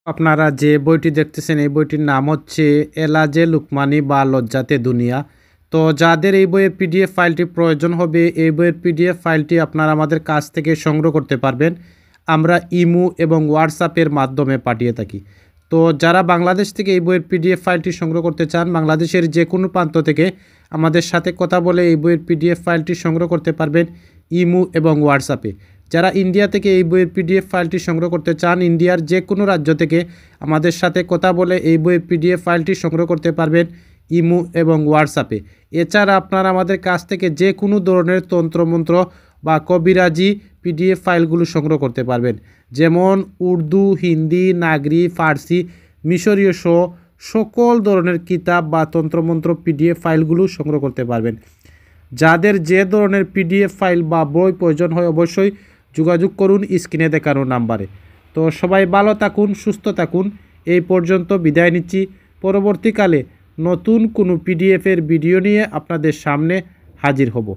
আপনারা যে বইটি দেখতেছেন এই বইটির নাম হচ্ছে এলাজে লুকমানি বা লজ্জাতে দুনিয়া। তো যাদের এই বইয়ের পিডিএফ ফাইলটি প্রয়োজন হবে, এই বইয়ের পিডিএফ ফাইলটি আপনারা আমাদের কাছ থেকে সংগ্রহ করতে পারবেন। আমরা ইমো এবং হোয়াটসঅ্যাপের মাধ্যমে পাঠিয়ে থাকি। তো যারা বাংলাদেশ থেকে এই বইয়ের পিডিএফ ফাইলটি সংগ্রহ করতে চান, বাংলাদেশের যে কোনো প্রান্ত থেকে আমাদের সাথে কথা বলে এই বইয়ের পিডিএফ ফাইলটি সংগ্রহ করতে পারবেন ইমো এবং হোয়াটসঅ্যাপে। যারা ইন্ডিয়া থেকে এই বইয়ের পিডিএফ ফাইলটি সংগ্রহ করতে চান, ইন্ডিয়ার যে কোনো রাজ্য থেকে আমাদের সাথে কথা বলে এই বইয়ের পিডিএফ ফাইলটি সংগ্রহ করতে পারবেন ইমো এবং হোয়াটসঅ্যাপে। এছাড়া আপনারা আমাদের কাছ থেকে যে কোনো ধরনের তন্ত্রমন্ত্র বা কবিরাজি পিডিএফ ফাইলগুলো সংগ্রহ করতে পারবেন, যেমন উর্দু, হিন্দি, নাগরি, ফার্সি, মিশরীয় সহ সকল ধরনের কিতাব বা তন্ত্রমন্ত্র পিডিএফ ফাইলগুলো সংগ্রহ করতে পারবেন। যাদের যে ধরনের পিডিএফ ফাইল বা বই প্রয়োজন হয় অবশ্যই যোগাযোগ করুন স্ক্রিনে দেখানো নাম্বারে। তো সবাই ভালো থাকুন, সুস্থ থাকুন। এই পর্যন্ত বিদায় নিচ্ছি। পরবর্তীকালে নতুন কোনো পিডিএফের ভিডিও নিয়ে আপনাদের সামনে হাজির হব।